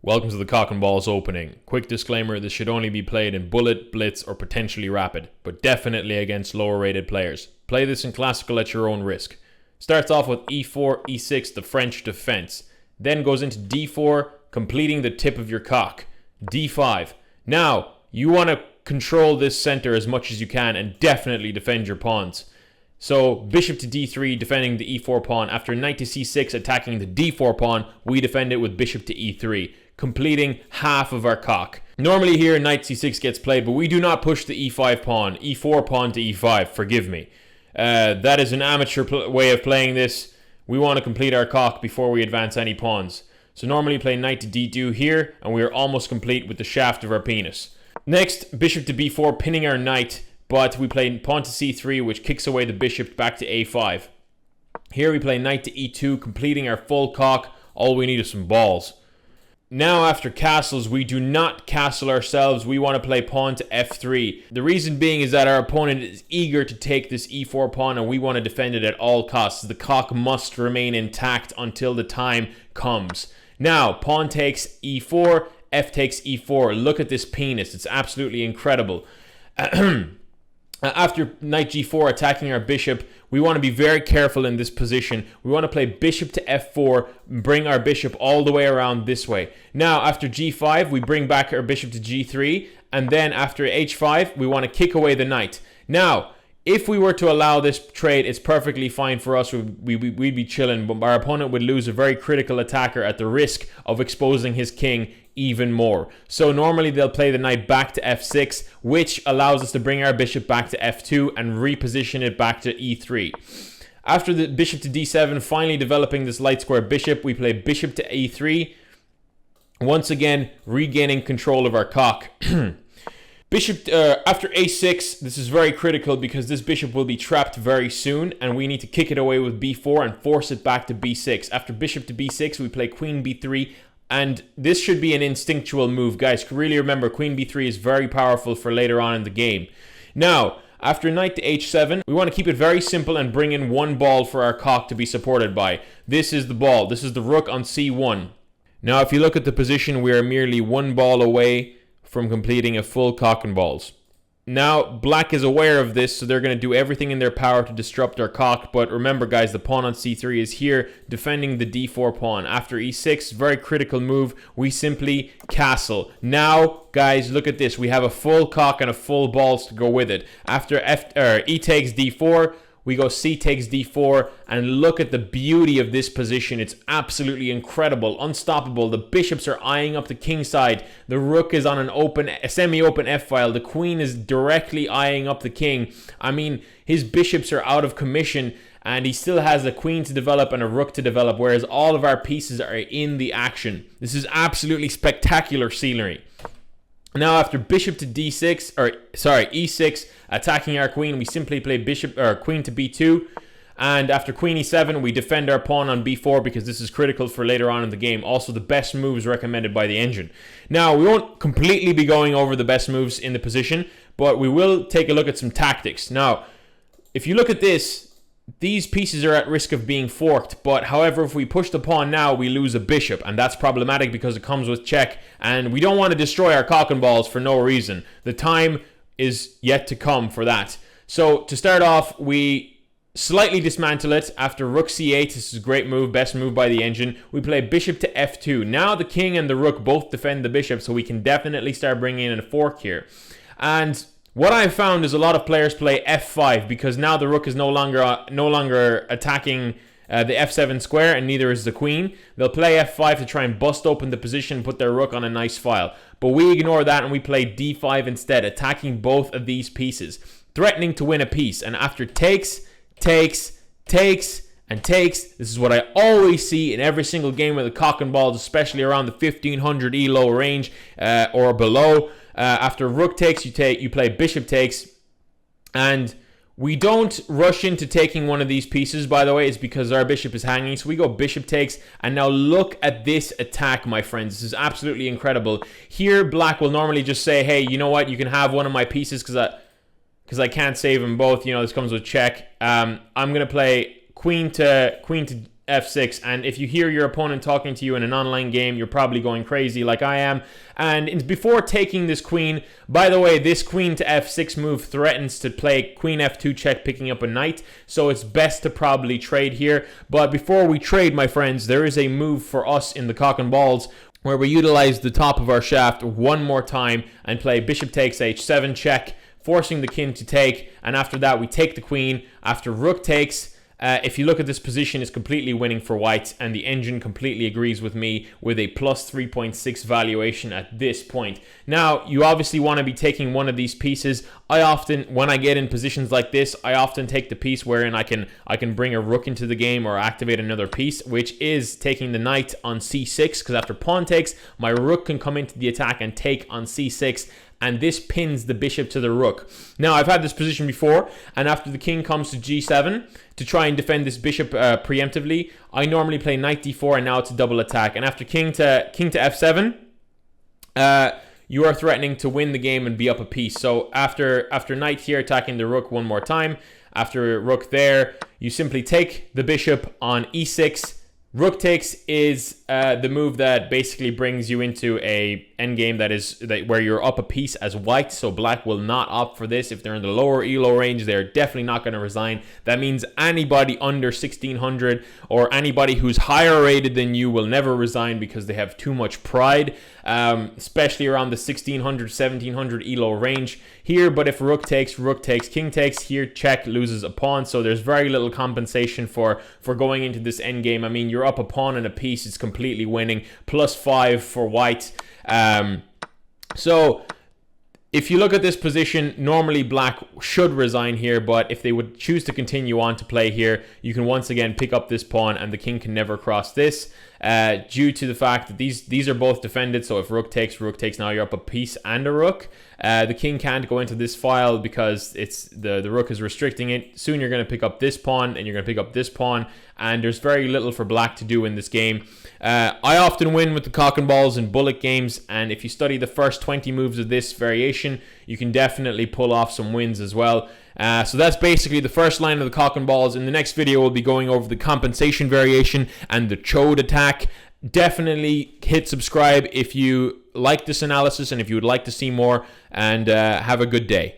Welcome to the Cock and Balls opening. Quick disclaimer, this should only be played in bullet, blitz, or potentially rapid, but definitely against lower rated players. Play this in classical at your own risk. Starts off with e4, e6, the French defense. Then goes into d4, completing the tip of your cock. d5. Now, you want to control this center as much as you can and definitely defend your pawns. So, bishop to d3, defending the e4 pawn. After knight to c6, attacking the d4 pawn, we defend it with bishop to e3, completing half of our cock. Normally here, knight c6 gets played, but we do not push the e5 pawn, e4 pawn to e5, forgive me. That is an amateur way of playing this. We want to complete our cock before we advance any pawns. So normally play knight to d2 here, and we are almost complete with the shaft of our penis. Next, bishop to b4, pinning our knight, but we play pawn to c3, which kicks away the bishop back to a5. Here we play knight to e2, completing our full cock. All we need is some balls. Now after castles, we do not castle ourselves. We want to play pawn to f3. The reason being is that our opponent is eager to take this e4 pawn and we want to defend it at all costs. The cock must remain intact until the time comes. Now, pawn takes e4, f takes e4. Look at this penis. It's absolutely incredible. After knight g4 attacking our bishop, we want to be very careful in this position. We want to play bishop to f4, bring our bishop all the way around this way. Now, after g5, we bring back our bishop to g3, and then after h5, we want to kick away the knight. Now, if we were to allow this trade, it's perfectly fine for us. We'd be chilling, but our opponent would lose a very critical attacker at the risk of exposing his king even more. So normally they'll play the knight back to f6, which allows us to bring our bishop back to f2 and reposition it back to e3. After the bishop to d7, finally developing this light square bishop, we play bishop to e3, once again regaining control of our cock. Bishop after a6, this is very critical because this bishop will be trapped very soon and we need to kick it away with b4 and force it back to b6. After bishop to b6, we play queen b3, and this should be an instinctual move. Guys, really remember, queen b3 is very powerful for later on in the game. Now, after knight to h7, we want to keep it very simple and bring in one ball for our cock to be supported by. This is the ball. This is the rook on c1. Now, if you look at the position, we are merely one ball away from completing a full cock and balls. Now, black is aware of this, so they're going to do everything in their power to disrupt our cock. But remember, guys, the pawn on c3 is here defending the d4 pawn. After e6, very critical move, we simply castle. Now, guys, look at this. We have a full cock and a full balls to go with it. After e takes d4, we go c takes d4, and look at the beauty of this position. It's absolutely incredible, unstoppable. The bishops are eyeing up the king side. The rook is on a semi-open f-file. The queen is directly eyeing up the king. I mean, his bishops are out of commission, and he still has a queen to develop and a rook to develop, whereas all of our pieces are in the action. This is absolutely spectacular scenery. Now, after bishop to e6, attacking our queen, we simply play queen to b2. And after queen e7, we defend our pawn on b4 because this is critical for later on in the game. Also, the best moves recommended by the engine. Now, we won't completely be going over the best moves in the position, but we will take a look at some tactics. Now, if you look at this, these pieces are at risk of being forked, but however, if we push the pawn now, we lose a bishop, and that's problematic because it comes with check, and we don't want to destroy our cock and balls for no reason. The time is yet to come for that. So, to start off, we slightly dismantle it. After rook c8, this is a great move, best move by the engine. We play bishop to f2. Now the king and the rook both defend the bishop, so we can definitely start bringing in a fork here. And what I've found is a lot of players play f5 because now the rook is no longer attacking the f7 square, and neither is the queen. They'll play f5 to try and bust open the position, put their rook on a nice file. But we ignore that and we play d5 instead, attacking both of these pieces, threatening to win a piece. And after takes, and takes, this is what I always see in every single game with the cock and balls, especially around the 1500 elo range or below. After rook takes, you play bishop takes, and we don't rush into taking one of these pieces, by the way. It's because our bishop is hanging, so we go bishop takes, and now look at this attack, my friends. This is absolutely incredible. Here, black will normally just say, hey, you know what, you can have one of my pieces because I can't save them both. You know, this comes with check. I'm going to play queen to f6. And if you hear your opponent talking to you in an online game, you're probably going crazy like I am. And before taking this queen, by the way, this queen to f6 move threatens to play queen f2 check, picking up a knight, so it's best to probably trade here. But before we trade, my friends, there is a move for us in the cock and balls where we utilize the top of our shaft one more time and play bishop takes h7 check, forcing the king to take, and after that we take the queen. After rook takes, if you look at this position, it's completely winning for white, and the engine completely agrees with me with a plus 3.6 valuation at this point. Now, you obviously want to be taking one of these pieces. I often, when I get in positions like this, I often take the piece wherein I can bring a rook into the game or activate another piece, which is taking the knight on c6, because after pawn takes, my rook can come into the attack and take on c6, and this pins the bishop to the rook. Now, I've had this position before, and after the king comes to g7 to try and defend this bishop preemptively, I normally play knight d4, and now it's a double attack. And after king to f7, you are threatening to win the game and be up a piece. So after knight here, attacking the rook one more time, after rook there, you simply take the bishop on e6. Rook takes is the move that basically brings you into a endgame where you're up a piece as white, so black will not opt for this. If they're in the lower elo range, they're definitely not going to resign. That means anybody under 1600 or anybody who's higher rated than you will never resign because they have too much pride, especially around the 1600, 1700 elo range here. But if rook takes, king takes, here check, loses a pawn, so there's very little compensation for going into this endgame. I mean, you're up a pawn and a piece, it's completely winning. +5 for white. So if you look at this position, normally black should resign here, but if they would choose to continue on to play here, you can once again pick up this pawn and the king can never cross this, due to the fact that these are both defended. So if rook takes, now you're up a piece and a rook. The king can't go into this file because it's the rook is restricting it. Soon you're going to pick up this pawn and you're going to pick up this pawn, and there's very little for black to do in this game. I often win with the cock and balls in bullet games, and if you study the first 20 moves of this variation, you can definitely pull off some wins as well. So that's basically the first line of the cock and balls. In the next video, we'll be going over the compensation variation and the chode attack. Definitely hit subscribe if you like this analysis and if you would like to see more, and have a good day.